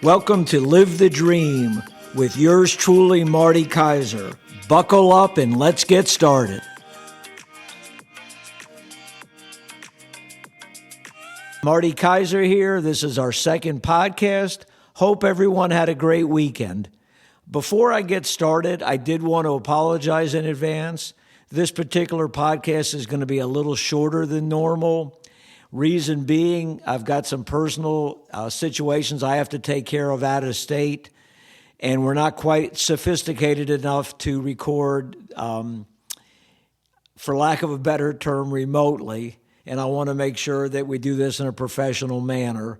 Welcome to Live the Dream with yours truly, Marty Kaiser. Buckle up and let's get started. Marty Kaiser here. This is our second podcast. Hope everyone had a great weekend. Before I get started, I did want to apologize in advance. This particular podcast is going to be a little shorter than normal. Reason being, I've got some personal situations I have to take care of out of state, and we're not quite sophisticated enough to record, for lack of a better term, remotely. And I want to make sure that we do this in a professional manner.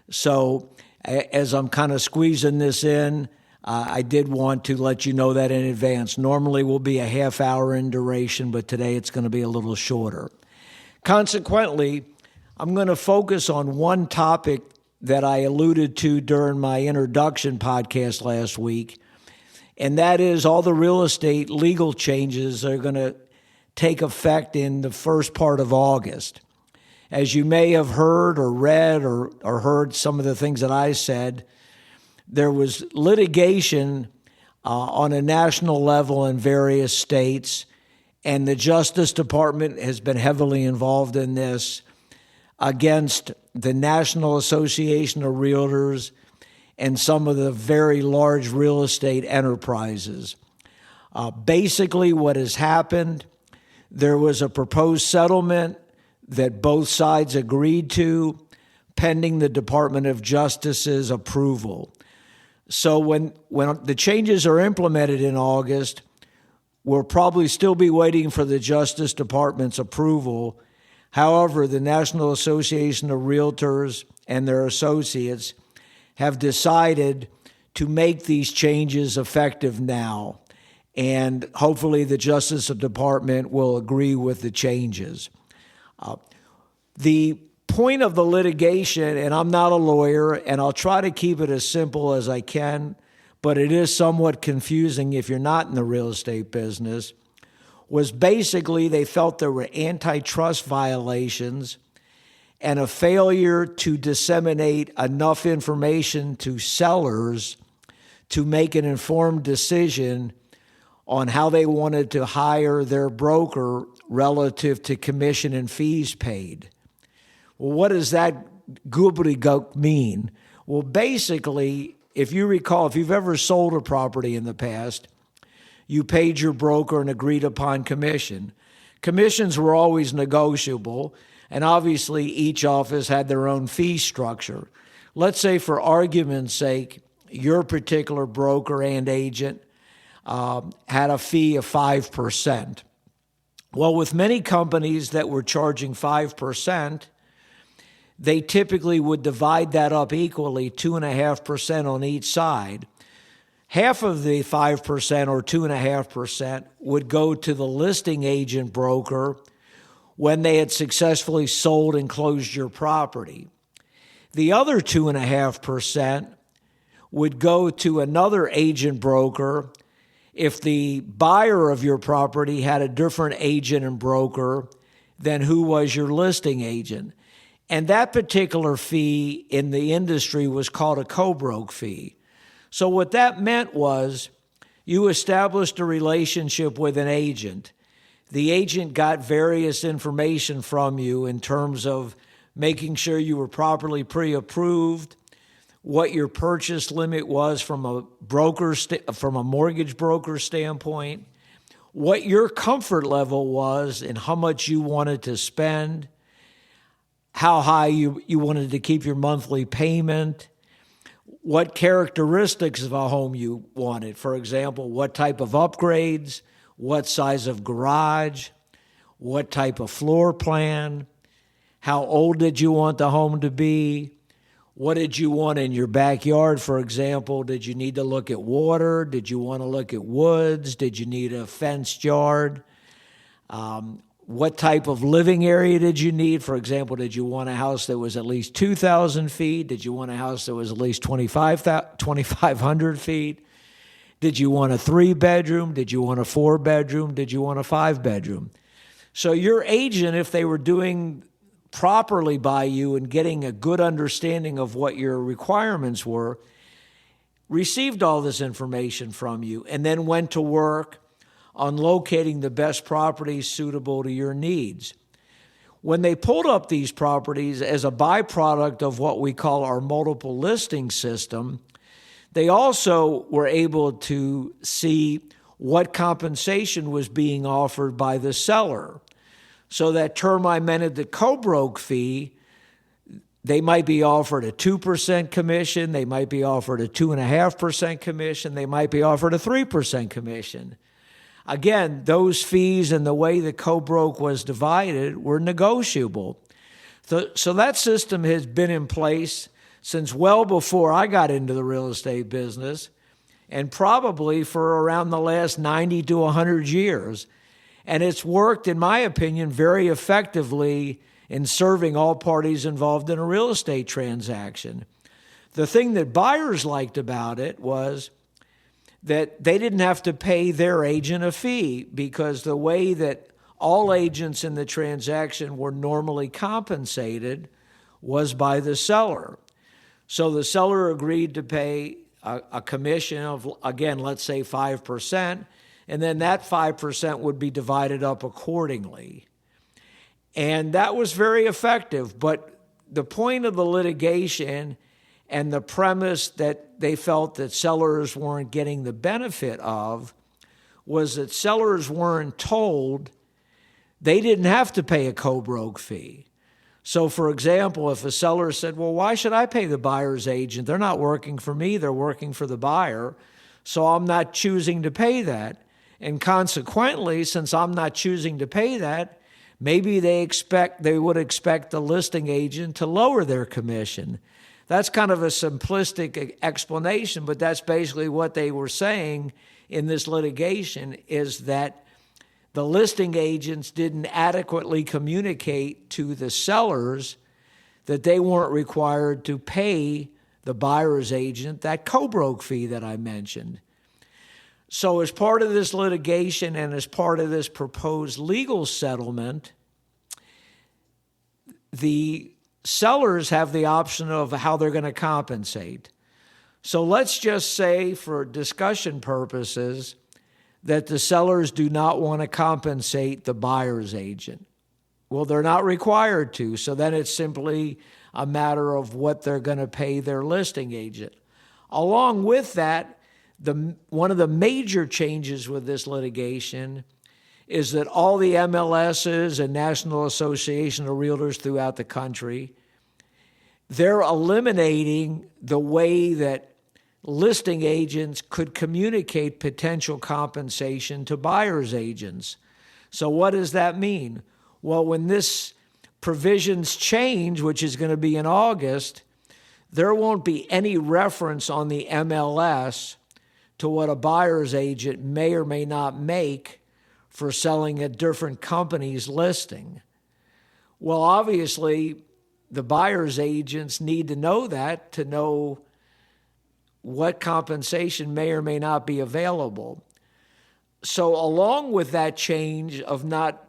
So as I'm kind of squeezing this in, I did want to let you know that in advance. Normally we'll be a half hour in duration, but today it's going to be a little shorter. Consequently, I'm going to focus on one topic that I alluded to during my introduction podcast last week, and that is all the real estate legal changes that are going to take effect in the first part of August. As you may have heard or read or heard some of the things that I said, there was litigation on a national level in various states, and the Justice Department has been heavily involved in this against the National Association of Realtors and some of the very large real estate enterprises. Basically, what has happened, there was a proposed settlement that both sides agreed to pending the Department of Justice's approval. So when the changes are implemented in August, we'll probably still be waiting for the Justice Department's approval. However, the National Association of Realtors and their associates have decided to make these changes effective now. And hopefully the Justice Department will agree with the changes. The point of the litigation, and I'm not a lawyer, and I'll try to keep it as simple as I can, but it is somewhat confusing if you're not in the real estate business, was basically they felt there were antitrust violations and a failure to disseminate enough information to sellers to make an informed decision on how they wanted to hire their broker relative to commission and fees paid. Well, what does that gobbledygook mean? Well, basically, if you recall, if you've ever sold a property in the past, you paid your broker an agreed upon commission. Commissions were always negotiable, and obviously each office had their own fee structure. Let's say for argument's sake, your particular broker and agent had a fee of 5%. Well, with many companies that were charging 5%, they typically would divide that up equally, 2.5% on each side. Half of the 5% or 2.5% would go to the listing agent broker when they had successfully sold and closed your property. The other 2.5% would go to another agent broker if the buyer of your property had a different agent and broker than who was your listing agent. And that particular fee in the industry was called a co-broke fee. So what that meant was you established a relationship with an agent. The agent got various information from you in terms of making sure you were properly pre-approved, what your purchase limit was from a mortgage broker standpoint, what your comfort level was and how much you wanted to spend, how high you wanted to keep your monthly payment, what characteristics of a home you wanted. For example, what type of upgrades, what size of garage, what type of floor plan, how old did you want the home to be, what did you want in your backyard, for example. Did you need to look at water? Did you want to look at woods? Did you need a fenced yard? What type of living area did you need? For example, did you want a house that was at least 2,000 feet? Did you want a house that was at least 2,500 feet? Did you want a 3-bedroom? Did you want a 4-bedroom? Did you want a 5-bedroom? So your agent, if they were doing properly by you and getting a good understanding of what your requirements were, received all this information from you and then went to work on locating the best properties suitable to your needs. When they pulled up these properties as a byproduct of what we call our multiple listing system, they also were able to see what compensation was being offered by the seller. So that term I mentioned, the co-broke fee, they might be offered a 2% commission, they might be offered a 2.5% commission, they might be offered a 3% commission. Again, those fees and the way the co-broke was divided were negotiable. So that system has been in place since well before I got into the real estate business, and probably for around the last 90 to 100 years. And it's worked, in my opinion, very effectively in serving all parties involved in a real estate transaction. The thing that buyers liked about it was that they didn't have to pay their agent a fee, because the way that all agents in the transaction were normally compensated was by the seller. So the seller agreed to pay a commission of, again, let's say 5%, and then that 5% would be divided up accordingly. And that was very effective. But the point of the litigation and the premise that they felt that sellers weren't getting the benefit of was that sellers weren't told they didn't have to pay a co-broke fee. So, for example, if a seller said, well, why should I pay the buyer's agent? They're not working for me, they're working for the buyer, so I'm not choosing to pay that. And consequently, since I'm not choosing to pay that, maybe they would expect the listing agent to lower their commission. That's kind of a simplistic explanation, but that's basically what they were saying in this litigation, is that the listing agents didn't adequately communicate to the sellers that they weren't required to pay the buyer's agent that co-broke fee that I mentioned. So as part of this litigation and as part of this proposed legal settlement, the sellers have the option of how they're going to compensate. So let's just say, for discussion purposes, that the sellers do not want to compensate the buyer's agent. Well, they're not required to, so then it's simply a matter of what they're going to pay their listing agent. Along with that, one of the major changes with this litigation is that all the MLSs and National Association of Realtors throughout the country, they're eliminating the way that listing agents could communicate potential compensation to buyer's agents. So what does that mean? Well, when this provisions change, which is going to be in August, there won't be any reference on the MLS to what a buyer's agent may or may not make for selling a different company's listing. Well, obviously, the buyer's agents need to know that to know what compensation may or may not be available. So along with that change of not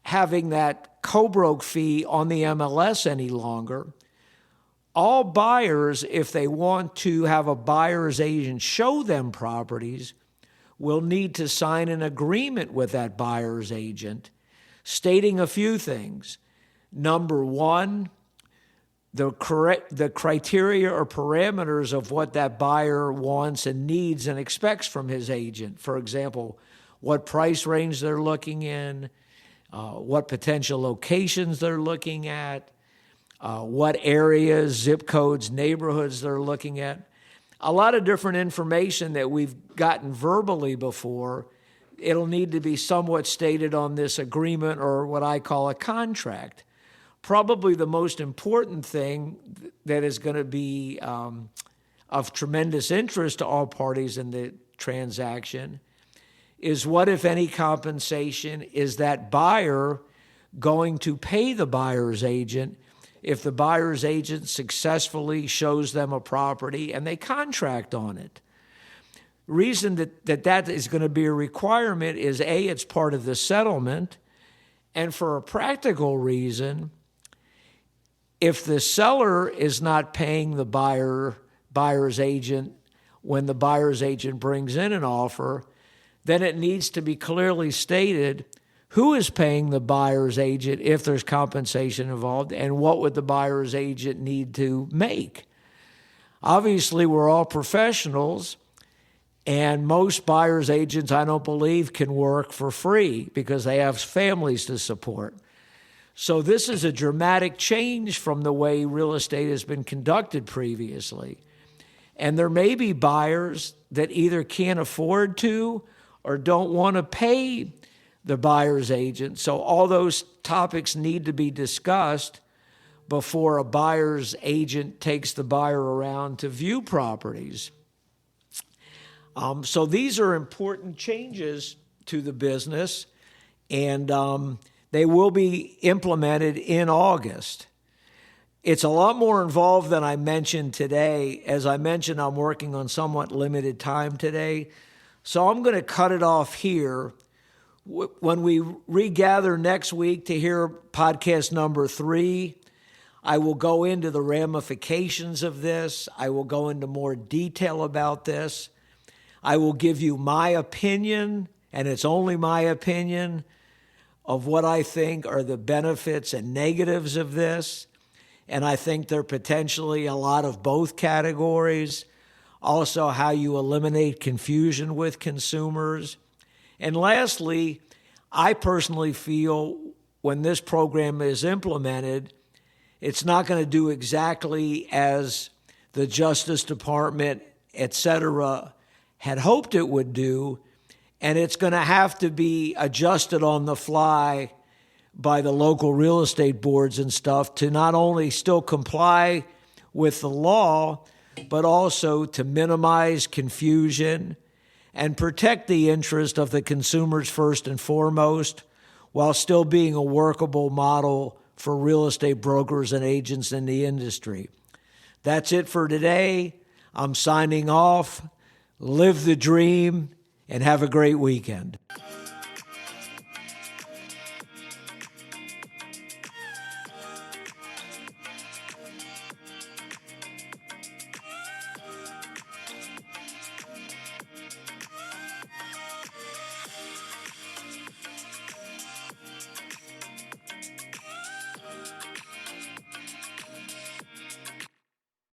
having that co-broke fee on the MLS any longer, all buyers, if they want to have a buyer's agent show them properties, will need to sign an agreement with that buyer's agent stating a few things. Number one, the criteria or parameters of what that buyer wants and needs and expects from his agent. For example, what price range they're looking in, what potential locations they're looking at, what areas, zip codes, neighborhoods they're looking at. A lot of different information that we've gotten verbally before. It'll need to be somewhat stated on this agreement, or what I call a contract. Probably the most important thing that is going to be of tremendous interest to all parties in the transaction is what, if any, compensation is that buyer going to pay the buyer's agent if the buyer's agent successfully shows them a property and they contract on it. Reason that is going to be a requirement is, A, it's part of the settlement, and for a practical reason, if the seller is not paying the buyer's agent when the buyer's agent brings in an offer, then it needs to be clearly stated who is paying the buyer's agent if there's compensation involved, and what would the buyer's agent need to make. Obviously, we're all professionals, and most buyer's agents, I don't believe, can work for free because they have families to support. So this is a dramatic change from the way real estate has been conducted previously. And there may be buyers that either can't afford to or don't want to pay the buyer's agent. So all those topics need to be discussed before a buyer's agent takes the buyer around to view properties. So these are important changes to the business, and they will be implemented in August. It's a lot more involved than I mentioned today. As I mentioned, I'm working on somewhat limited time today, so I'm going to cut it off here. When we regather next week to hear podcast number 3, I will go into the ramifications of this. I will go into more detail about this. I will give you my opinion, and it's only my opinion, of what I think are the benefits and negatives of this. And I think there are potentially a lot of both categories. Also, how you eliminate confusion with consumers. And lastly, I personally feel when this program is implemented, it's not going to do exactly as the Justice Department, et cetera, had hoped it would do, and it's going to have to be adjusted on the fly by the local real estate boards and stuff to not only still comply with the law, but also to minimize confusion and protect the interest of the consumers first and foremost, while still being a workable model for real estate brokers and agents in the industry. That's it for today. I'm signing off. Live the dream and have a great weekend.